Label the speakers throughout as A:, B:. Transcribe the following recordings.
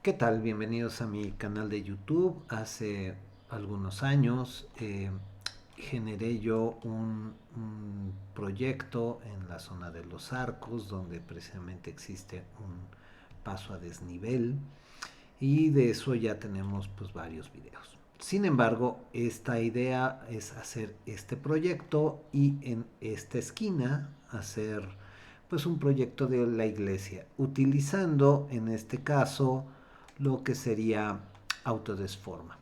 A: ¿Qué tal? Bienvenidos a mi canal de YouTube. Hace algunos años generé yo un proyecto en la zona de Los Arcos, donde precisamente existe un paso a desnivel y de eso ya tenemos pues varios videos. Sin embargo, esta idea es hacer este proyecto y en esta esquina hacer pues un proyecto de la iglesia, utilizando en este caso lo que sería Autodesforma.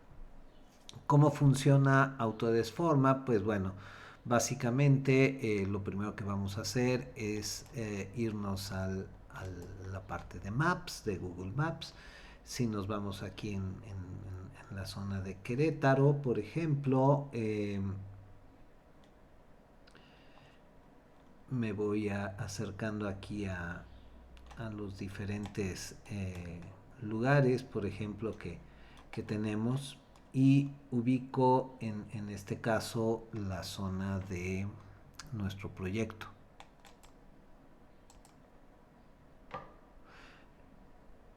A: ¿Cómo funciona Autodesforma? Pues bueno, básicamente lo primero que vamos a hacer es irnos a la parte de Maps, de Google Maps. Si nos vamos aquí en la zona de Querétaro, por ejemplo, me voy acercando aquí a los diferentes lugares, por ejemplo, que tenemos y ubico en este caso la zona de nuestro proyecto.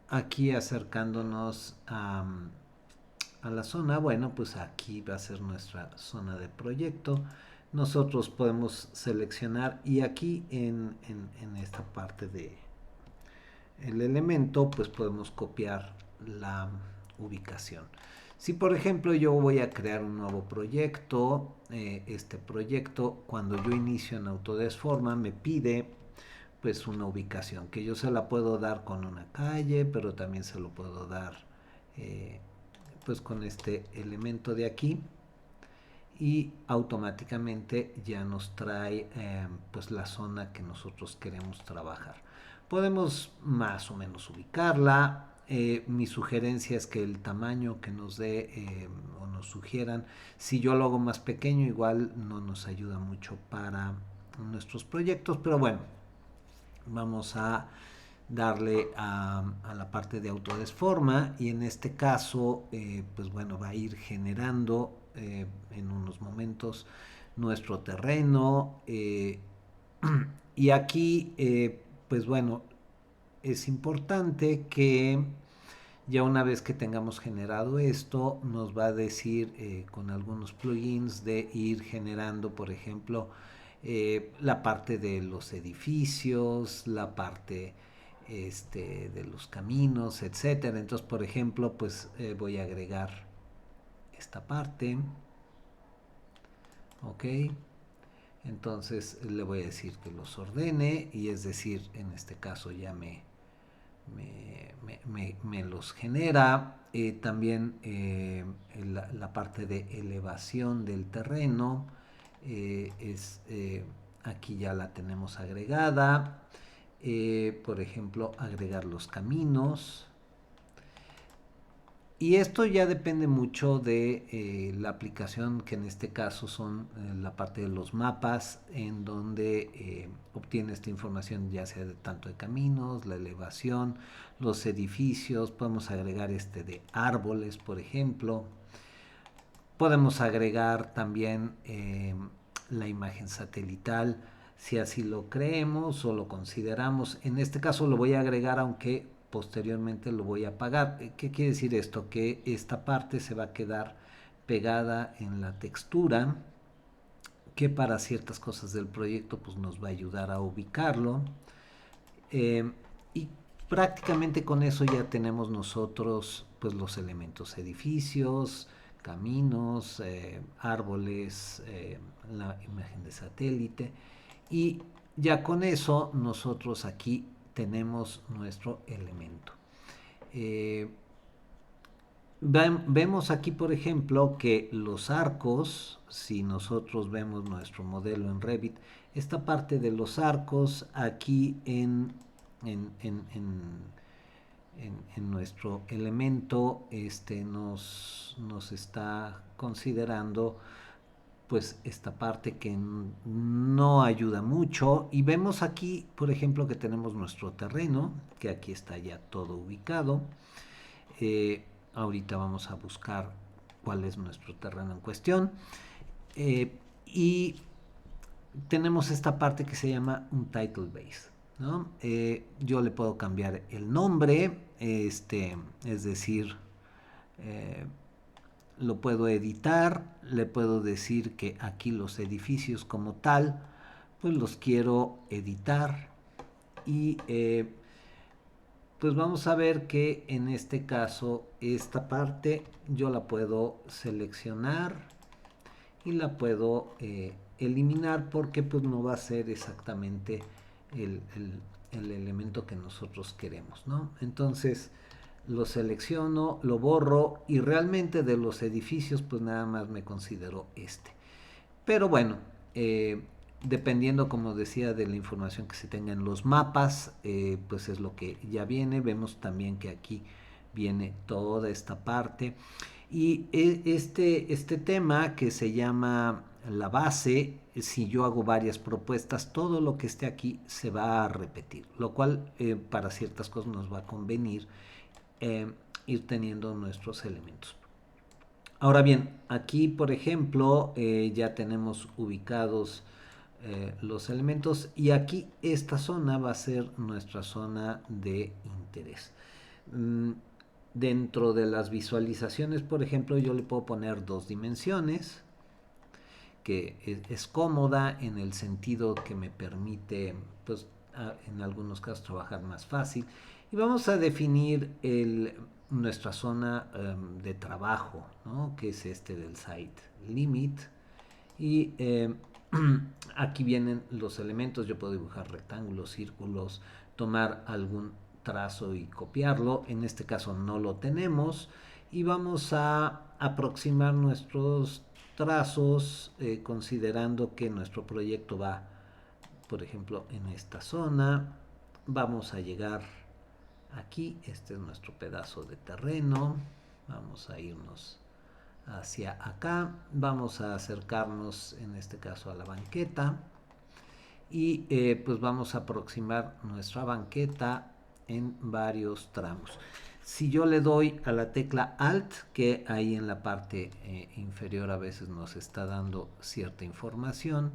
A: Aquí acercándonos a la zona, bueno, pues aquí va a ser nuestra zona de proyecto. Nosotros podemos seleccionar y aquí en esta parte de el elemento, pues podemos copiar la ubicación. Si por ejemplo yo voy a crear un nuevo proyecto, este proyecto cuando yo inicio en Autodesforma me pide pues una ubicación que yo se la puedo dar con una calle, pero también se lo puedo dar eh, pues con este elemento de aquí y automáticamente ya nos trae pues la zona que nosotros queremos trabajar. Podemos más o menos ubicarla. Mi sugerencia es que el tamaño que nos dé o nos sugieran, si yo lo hago más pequeño, igual no nos ayuda mucho para nuestros proyectos, pero bueno, vamos a darle a la parte de Autodesforma y en este caso pues bueno va a ir generando en unos momentos nuestro terreno y aquí pues bueno es importante que ya una vez que tengamos generado esto nos va a decir con algunos plugins de ir generando por ejemplo la parte de los edificios, la parte de los caminos, etcétera. Entonces, por ejemplo, pues voy a agregar esta parte, ok. Entonces le voy a decir que los ordene y es decir, en este caso ya me los genera. También la parte de elevación del terreno aquí ya la tenemos agregada. Por ejemplo, agregar los caminos. Y esto ya depende mucho de la aplicación, que en este caso son la parte de los mapas, en donde obtiene esta información ya sea de tanto de caminos, la elevación, los edificios, podemos agregar de árboles, por ejemplo. Podemos agregar también la imagen satelital, si así lo creemos o lo consideramos. En este caso lo voy a agregar, aunque posteriormente lo voy a apagar. ¿Qué quiere decir esto? Que esta parte se va a quedar pegada en la textura, que para ciertas cosas del proyecto pues nos va a ayudar a ubicarlo. Y prácticamente con eso ya tenemos nosotros pues los elementos, edificios, caminos, árboles, la imagen de satélite y ya con eso nosotros aquí tenemos nuestro elemento. Eh, Vemos aquí, por ejemplo, que los arcos, si nosotros vemos nuestro modelo en Revit, esta parte de los arcos aquí en, en, en, en nuestro elemento nos está considerando pues esta parte que no ayuda mucho y vemos aquí por ejemplo que tenemos nuestro terreno que aquí está ya todo ubicado. Ahorita vamos a buscar cuál es nuestro terreno en cuestión. Y tenemos esta parte que se llama un title base, ¿no? Yo le puedo cambiar el nombre. es decir, eh, lo puedo editar, le puedo decir que aquí los edificios como tal, pues los quiero editar y pues vamos a ver que en este caso esta parte yo la puedo seleccionar y la puedo eliminar porque pues no va a ser exactamente el, el, el elemento que nosotros queremos, ¿no? Entonces lo selecciono, lo borro y realmente de los edificios pues nada más me considero este. Pero bueno, dependiendo como decía de la información que se tenga en los mapas, pues es lo que ya viene. Vemos también que aquí viene toda esta parte. Y este tema que se llama la base, si yo hago varias propuestas, todo lo que esté aquí se va a repetir, lo cual para ciertas cosas nos va a convenir eh, ir teniendo nuestros elementos. Ahora bien, aquí por ejemplo ya tenemos ubicados los elementos y aquí esta zona va a ser nuestra zona de interés. Mm, Dentro de las visualizaciones, por ejemplo, yo le puedo poner dos dimensiones, que es cómoda en el sentido que me permite, pues, en algunos casos trabajar más fácil. Y vamos a definir nuestra zona de trabajo, ¿no? Que es este del site limit. Y aquí vienen los elementos. Yo puedo dibujar rectángulos, círculos, tomar algún trazo y copiarlo. En este caso no lo tenemos. Y vamos a aproximar nuestros trazos considerando que nuestro proyecto va, por ejemplo, en esta zona. Vamos a llegar aquí. Este es nuestro pedazo de terreno. Vamos a irnos hacia acá, vamos a acercarnos en este caso a la banqueta y pues vamos a aproximar nuestra banqueta en varios tramos. Si yo le doy a la tecla Alt, que ahí en la parte inferior a veces nos está dando cierta información,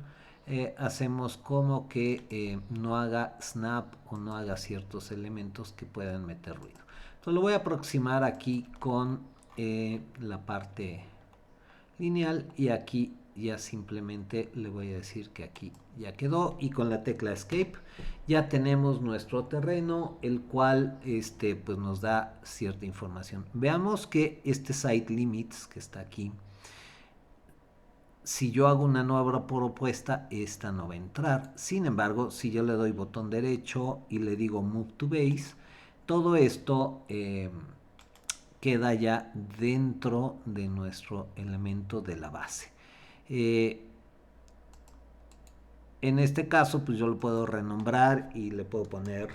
A: hacemos como que no haga snap o no haga ciertos elementos que puedan meter ruido. Entonces lo voy a aproximar aquí con la parte lineal y aquí ya simplemente le voy a decir que aquí ya quedó y con la tecla escape ya tenemos nuestro terreno, el cual pues nos da cierta información. Veamos que este site limits que está aquí, si yo hago una nueva propuesta, esta no va a entrar. Sin embargo, si yo le doy botón derecho y le digo move to base, todo esto queda ya dentro de nuestro elemento de la base. En este caso, pues yo lo puedo renombrar y le puedo poner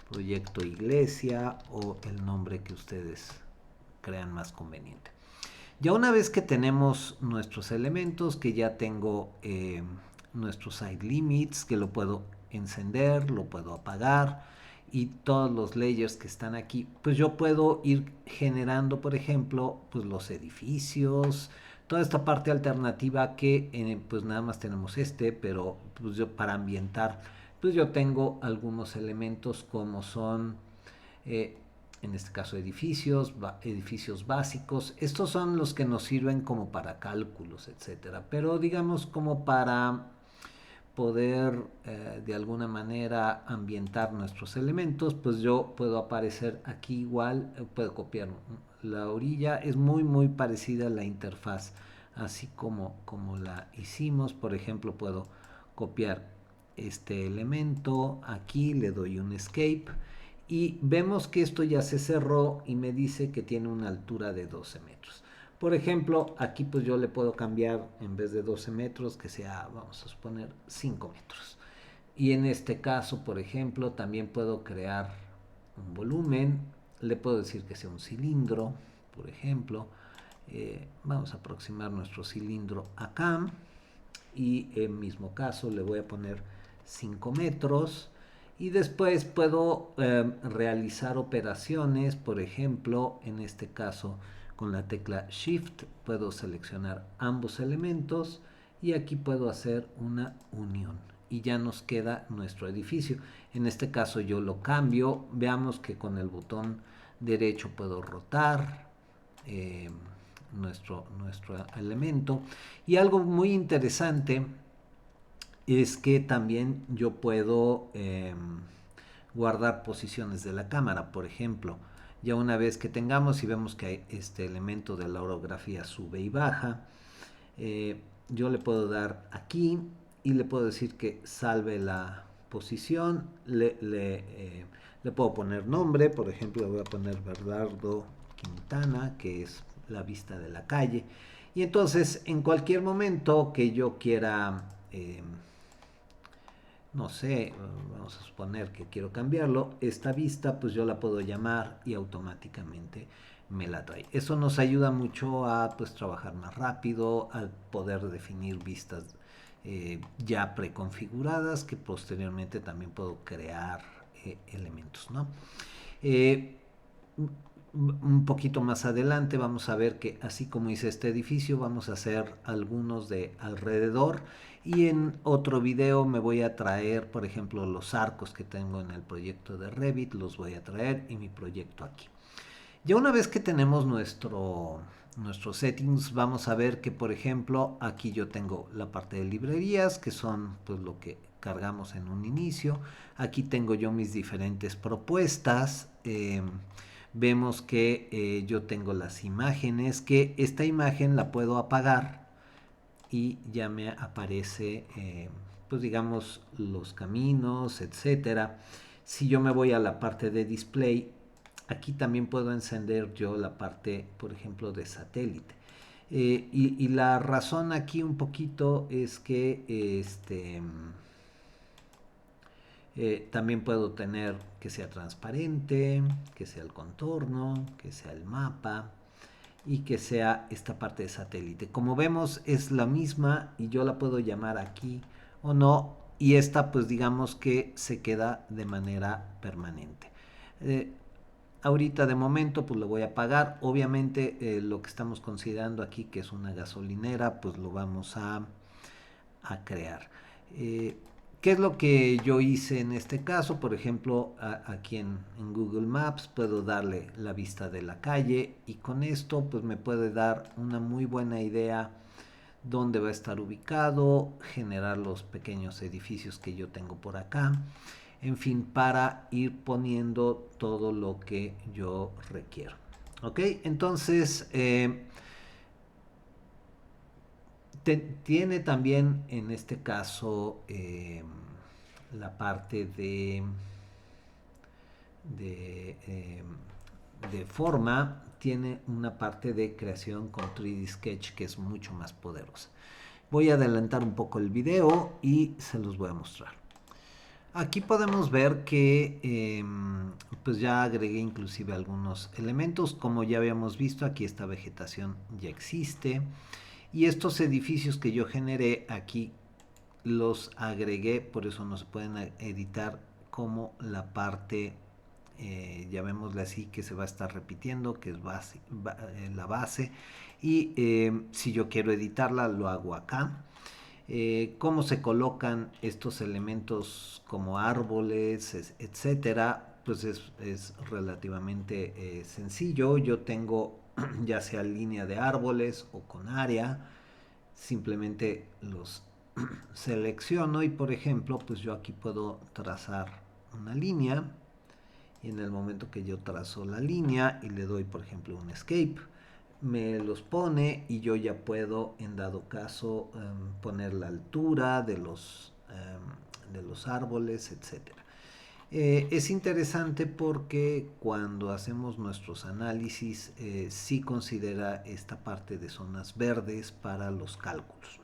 A: proyecto iglesia o el nombre que ustedes crean más conveniente. Ya una vez que tenemos nuestros elementos, que ya tengo nuestros side limits, que lo puedo encender, lo puedo apagar y todos los layers que están aquí, pues yo puedo ir generando, por ejemplo, pues los edificios, toda esta parte alternativa que pues nada más tenemos pero pues yo para ambientar, pues yo tengo algunos elementos como son eh, en este caso edificios básicos. Estos son los que nos sirven como para cálculos, etcétera. Pero digamos como para poder de alguna manera ambientar nuestros elementos, pues yo puedo aparecer aquí igual, puedo copiar la orilla, es muy parecida a la interfaz, así como la hicimos. Por ejemplo, puedo copiar este elemento, aquí le doy un escape y vemos que esto ya se cerró y me dice que tiene una altura de 12 metros. Por ejemplo, aquí pues yo le puedo cambiar en vez de 12 metros que sea, vamos a suponer, 5 metros. Y en este caso, por ejemplo, también puedo crear un volumen. Le puedo decir que sea un cilindro, por ejemplo. Vamos a aproximar nuestro cilindro acá. Y en mismo caso le voy a poner 5 metros. Y después puedo realizar operaciones, por ejemplo, en este caso con la tecla Shift puedo seleccionar ambos elementos y aquí puedo hacer una unión. y ya nos queda nuestro edificio. En este caso yo lo cambio. Veamos que con el botón derecho puedo rotar nuestro elemento. Y algo muy interesante es que también yo puedo guardar posiciones de la cámara. Por ejemplo, ya una vez que tengamos y vemos que hay este elemento de la orografía sube y baja, yo le puedo dar aquí y le puedo decir que salve la posición. Le puedo poner nombre. Por ejemplo, le voy a poner Bernardo Quintana, que es la vista de la calle. Y entonces en cualquier momento que yo quiera no sé, vamos a suponer que quiero cambiarlo, esta vista pues yo la puedo llamar y automáticamente me la trae. Eso nos ayuda mucho a pues trabajar más rápido, al poder definir vistas ya preconfiguradas, que posteriormente también puedo crear elementos, ¿no? Eh, un poquito más adelante vamos a ver que así como hice este edificio, vamos a hacer algunos de alrededor, y en otro video me voy a traer, por ejemplo, los arcos que tengo en el proyecto de Revit, los voy a traer y mi proyecto aquí. Ya una vez que tenemos nuestros settings, vamos a ver que, por ejemplo, aquí yo tengo la parte de librerías, que son pues lo que cargamos en un inicio. Aquí tengo yo mis diferentes propuestas. Vemos que yo tengo las imágenes, que esta imagen la puedo apagar y ya me aparece, pues digamos, los caminos, etcétera. Si yo me voy a la parte de display, aquí también puedo encender yo la parte, por ejemplo, de satélite. Y la razón aquí un poquito es que también puedo tener que sea transparente, que sea el contorno, que sea el mapa y que sea esta parte de satélite. Como vemos es la misma y yo la puedo llamar aquí o no, y esta pues digamos que se queda de manera permanente. Ahorita de momento pues lo voy a apagar. Obviamente lo que estamos considerando aquí, que es una gasolinera, pues lo vamos a crear. ¿Qué es lo que yo hice en este caso? Por ejemplo, aquí en Google Maps puedo darle la vista de la calle, y con esto pues me puede dar una muy buena idea dónde va a estar ubicado, generar los pequeños edificios que yo tengo por acá, en fin, para ir poniendo todo lo que yo requiero. ¿Ok? Entonces, tiene también en este caso la parte de, eh, de forma. Tiene una parte de creación con 3D Sketch que es mucho más poderosa. Voy a adelantar un poco el video y se los voy a mostrar. Aquí podemos ver que pues ya agregué inclusive algunos elementos. Como ya habíamos visto, aquí esta vegetación ya existe. Y estos edificios que yo generé aquí los agregué, por eso no se pueden editar, como la parte, llamémosle así, que se va a estar repitiendo, que es la base. Y si yo quiero editarla, lo hago acá. Cómo se colocan estos elementos como árboles, etcétera, pues es relativamente sencillo. Yo tengo ya sea línea de árboles o con área, simplemente los selecciono y, por ejemplo, pues yo aquí puedo trazar una línea, y en el momento que yo trazo la línea y le doy, por ejemplo, un escape, me los pone y yo ya puedo, en dado caso, poner la altura de los árboles, etcétera. Es interesante porque cuando hacemos nuestros análisis sí considera esta parte de zonas verdes para los cálculos.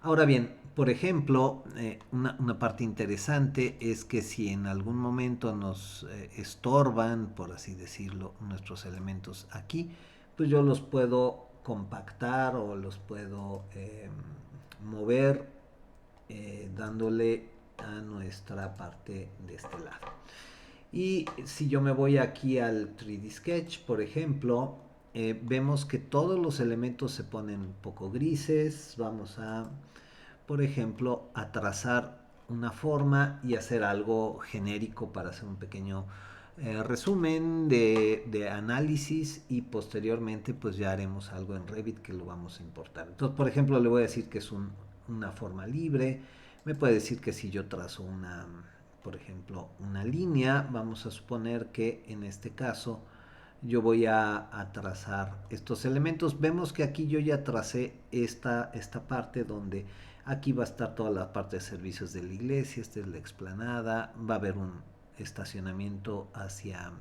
A: Ahora bien, por ejemplo, una parte interesante es que si en algún momento nos estorban, por así decirlo, nuestros elementos aquí, pues yo los puedo compactar o los puedo mover dándole a nuestra parte de este lado. Y si yo me voy aquí al 3D Sketch, por ejemplo, vemos que todos los elementos se ponen un poco grises. Vamos a por ejemplo, a trazar una forma y hacer algo genérico para hacer un pequeño resumen de análisis, y posteriormente pues ya haremos algo en Revit que lo vamos a importar. Entonces, por ejemplo, le voy a decir que es una forma libre. Me puede decir que si yo trazo por ejemplo, una línea, vamos a suponer que en este caso yo voy a trazar estos elementos. Vemos que aquí yo ya tracé esta parte donde aquí va a estar toda la parte de servicios de la iglesia. Esta es la explanada, va a haber un estacionamiento hacia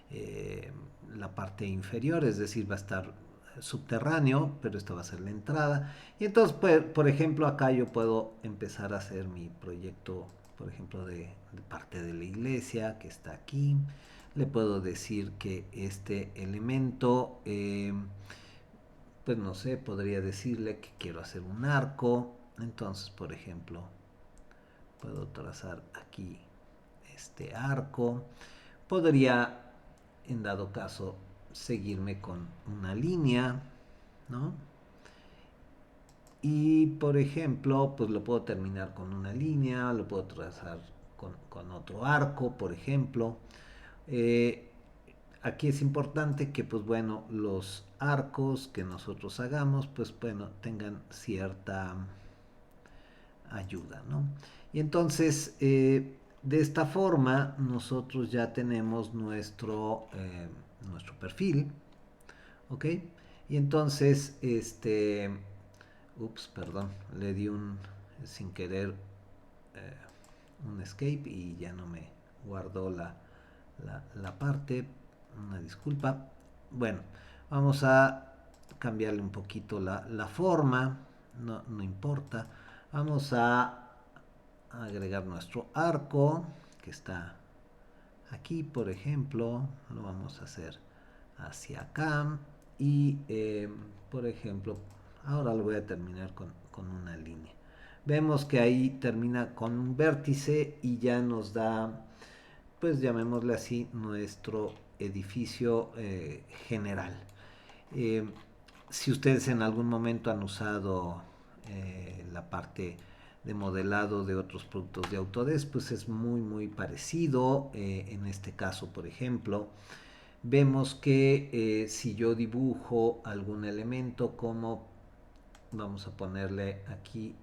A: eh, la parte inferior, es decir, va a estar subterráneo, pero esta va a ser la entrada. Y entonces, pues, por ejemplo, acá yo puedo empezar a hacer mi proyecto, por ejemplo, de parte de la iglesia que está aquí. Le puedo decir que este elemento, pues no sé, podría decirle que quiero hacer un arco. Entonces, por ejemplo, puedo trazar aquí este arco. Podría, en dado caso, seguirme con una línea, ¿no? Y por ejemplo, pues lo puedo terminar con una línea, lo puedo trazar con otro arco, por ejemplo. Eh, Aquí es importante que, pues bueno, los arcos que nosotros hagamos, pues bueno, tengan cierta ayuda, ¿no? Y entonces, de esta forma, nosotros ya tenemos nuestro perfil, ¿ok? Y entonces, ups, perdón, le di sin querer, un escape y ya no me guardó la parte, una disculpa. Bueno, vamos a cambiarle un poquito la forma, no importa. Vamos a agregar nuestro arco que está aquí, por ejemplo. Lo vamos a hacer hacia acá y por ejemplo, ahora lo voy a terminar con una línea. Vemos que ahí termina con un vértice y ya nos da, pues llamémosle así, nuestro edificio general. Eh, si ustedes en algún momento han usado la parte de modelado de otros productos de Autodesk, pues es muy parecido. En este caso, por ejemplo, vemos que si yo dibujo algún elemento, como vamos a ponerle aquí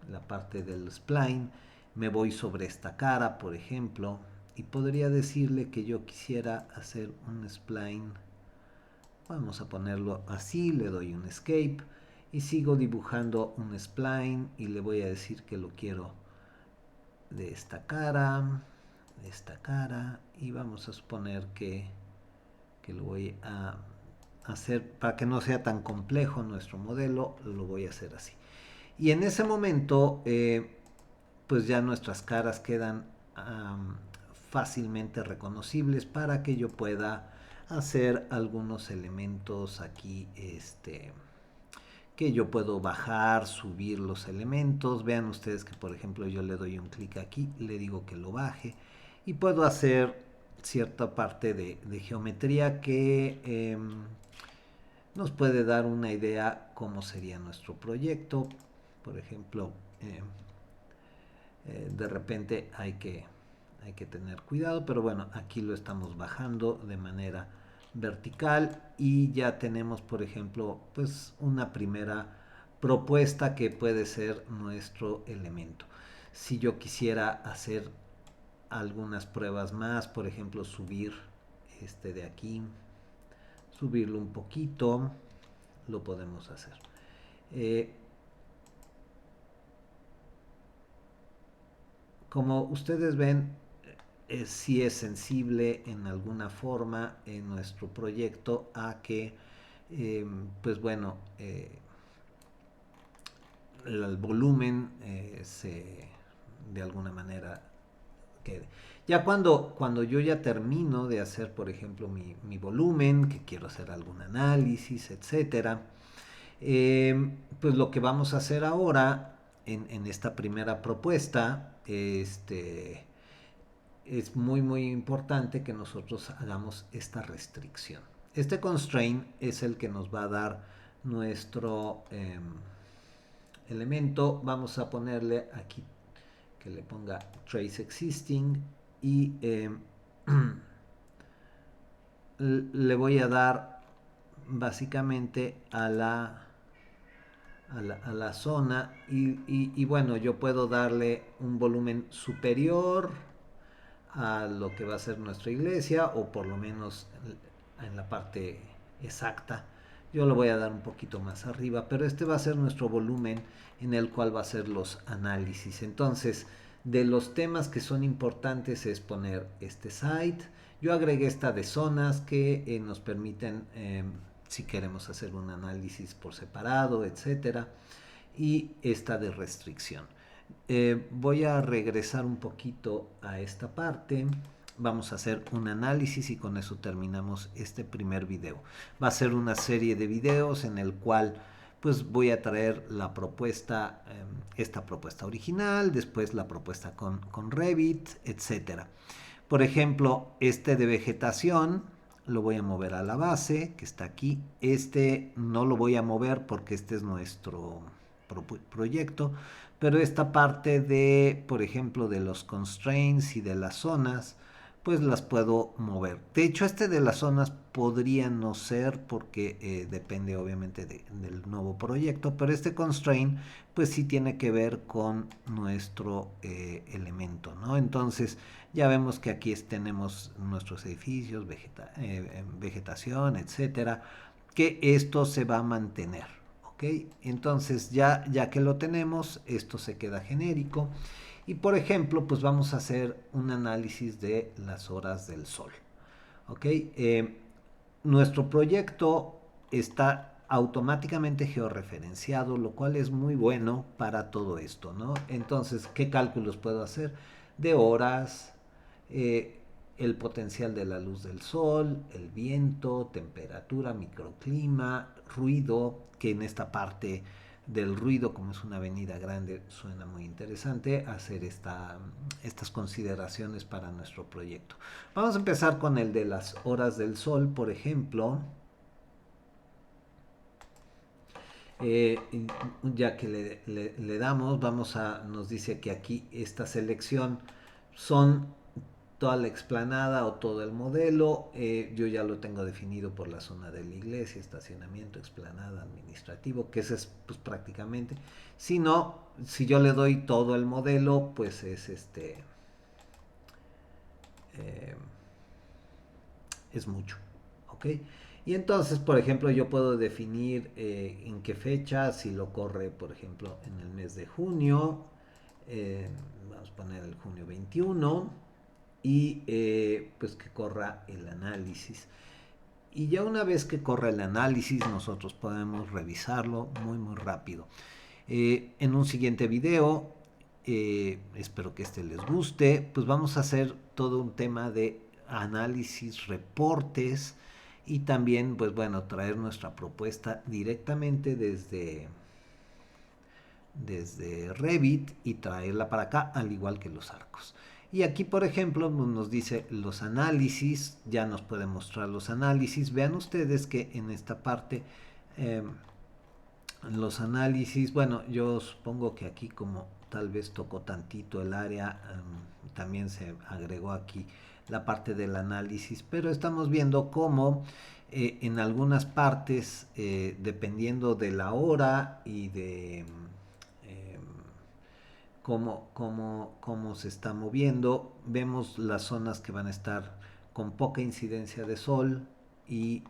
A: la parte del spline, me voy sobre esta cara, por ejemplo, y podría decirle que yo quisiera hacer un spline. Vamos a ponerlo así, le doy un escape y sigo dibujando un spline y le voy a decir que lo quiero de esta cara, y vamos a suponer que lo voy a hacer para que no sea tan complejo nuestro modelo, lo voy a hacer así. Y en ese momento, pues ya nuestras caras quedan fácilmente reconocibles para que yo pueda hacer algunos elementos aquí, que yo puedo bajar, subir los elementos. Vean ustedes que, por ejemplo, yo le doy un clic aquí, le digo que lo baje y puedo hacer cierta parte de geometría que nos puede dar una idea cómo sería nuestro proyecto. Por ejemplo, de repente hay que tener cuidado, pero bueno, aquí lo estamos bajando de manera vertical y ya tenemos, por ejemplo, pues una primera propuesta que puede ser nuestro elemento. Si yo quisiera hacer algunas pruebas más, por ejemplo, subir este de aquí, subirlo un poquito, lo podemos hacer. Como ustedes ven, sí es sensible en alguna forma en nuestro proyecto a que, pues bueno, el volumen de alguna manera quede. Ya cuando yo ya termino de hacer, por ejemplo, mi volumen, que quiero hacer algún análisis, etcétera, pues lo que vamos a hacer ahora en esta primera propuesta, es muy importante que nosotros hagamos esta restricción. Este constraint es el que nos va a dar nuestro, elemento. Vamos a ponerle aquí que le ponga trace existing y le voy a dar básicamente a la zona y bueno, yo puedo darle un volumen superior a lo que va a ser nuestra iglesia o por lo menos en la parte exacta. Yo lo voy a dar un poquito más arriba, pero este va a ser nuestro volumen en el cual va a ser los análisis. Entonces, de los temas que son importantes es poner este site. Yo agregué esta de zonas que nos permiten, si queremos hacer un análisis por separado, etcétera, y esta de restricción. Voy a regresar un poquito a esta parte. Vamos a hacer un análisis y con eso terminamos este primer video. Va a ser una serie de videos en el cual pues voy a traer la propuesta, esta propuesta original, después la propuesta con Revit, etcétera. Por ejemplo, este de vegetación lo voy a mover a la base, que está aquí. Este no lo voy a mover porque este es nuestro proyecto, pero esta parte de, por ejemplo, de los constraints y de las zonas, pues las puedo mover. De hecho, este de las zonas podría no ser porque depende obviamente del nuevo proyecto, pero este constraint pues sí tiene que ver con nuestro elemento, ¿no? Entonces ya vemos que aquí tenemos nuestros edificios, vegetación, etcétera, que esto se va a mantener. ¿Ok? Entonces ya que lo tenemos, esto se queda genérico. Y por ejemplo, pues vamos a hacer un análisis de las horas del sol. ¿Ok? Nuestro proyecto está automáticamente georreferenciado, lo cual es muy bueno para todo esto, ¿no? Entonces, ¿qué cálculos puedo hacer? De horas, el potencial de la luz del sol, el viento, temperatura, microclima, ruido, que en esta parte del ruido, como es una avenida grande, suena muy interesante hacer estas consideraciones para nuestro proyecto. Vamos a empezar con el de las horas del sol, por ejemplo. Eh, ya que le damos, nos dice que aquí esta selección son toda la explanada o todo el modelo. Yo ya lo tengo definido por la zona de la iglesia, estacionamiento, explanada, administrativo, que ese es pues prácticamente. Si no, si yo le doy todo el modelo, pues eh, es mucho, ¿ok? Y entonces, por ejemplo, yo puedo definir en qué fecha, si lo corre, por ejemplo, en el mes de junio, vamos a poner el junio 21, y pues que corra el análisis. Y ya una vez que corra el análisis, nosotros podemos revisarlo muy rápido. En un siguiente video, espero que este les guste, pues vamos a hacer todo un tema de análisis, reportes y también, pues bueno, traer nuestra propuesta directamente desde Revit y traerla para acá, al igual que los arcos. Y aquí, por ejemplo, nos dice los análisis, ya nos puede mostrar los análisis. Vean ustedes que en esta parte, eh, los análisis, bueno, yo supongo que aquí como tal vez tocó tantito el área, también se agregó aquí la parte del análisis, pero estamos viendo cómo en algunas partes, dependiendo de la hora y de cómo se está moviendo, vemos las zonas que van a estar con poca incidencia de sol y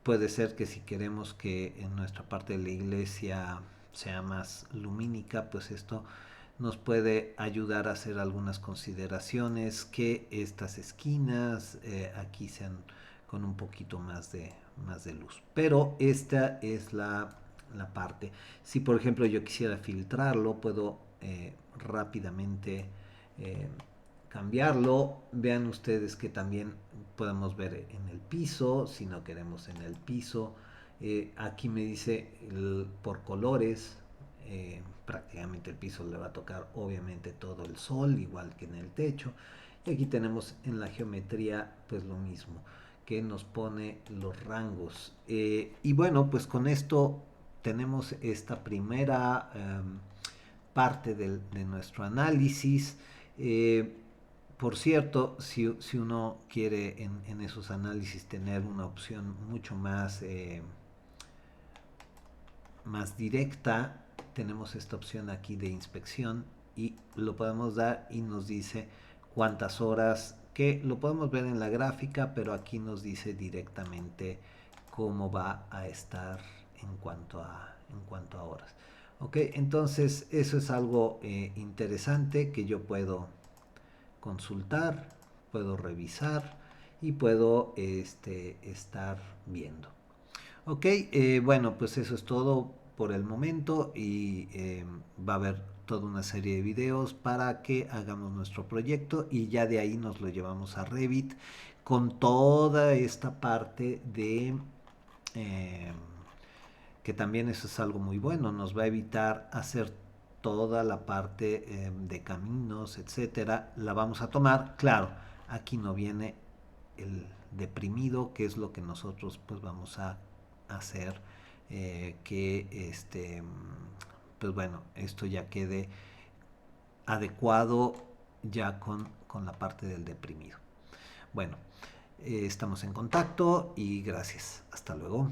A: puede ser que si queremos que en nuestra parte de la iglesia sea más lumínica, pues esto nos puede ayudar a hacer algunas consideraciones, que estas esquinas aquí sean con un poquito más de luz. Pero esta es la parte. Si por ejemplo yo quisiera filtrarlo, puedo rápidamente cambiarlo. Vean ustedes que también podemos ver en el piso, si no queremos en el piso. Aquí me dice por colores, prácticamente el piso le va a tocar obviamente todo el sol, igual que en el techo. Y aquí tenemos en la geometría pues lo mismo, que nos pone los rangos. Y bueno, pues con esto tenemos esta primera parte de nuestro análisis. Por cierto, si uno quiere en esos análisis tener una opción mucho más directa, tenemos esta opción aquí de inspección y lo podemos dar y nos dice cuántas horas, que lo podemos ver en la gráfica, pero aquí nos dice directamente cómo va a estar en cuanto a horas. Ok, entonces eso es algo interesante que yo puedo consultar, puedo revisar y puedo estar viendo. Ok, bueno, pues eso es todo por el momento y va a haber toda una serie de videos para que hagamos nuestro proyecto y ya de ahí nos lo llevamos a Revit con toda esta parte de eh, que también eso es algo muy bueno, nos va a evitar hacer toda la parte de caminos, etcétera, la vamos a tomar. Claro, aquí no viene el deprimido, que es lo que nosotros pues vamos a hacer que pues bueno, esto ya quede adecuado ya con la parte del deprimido. Bueno, estamos en contacto y gracias. Hasta luego.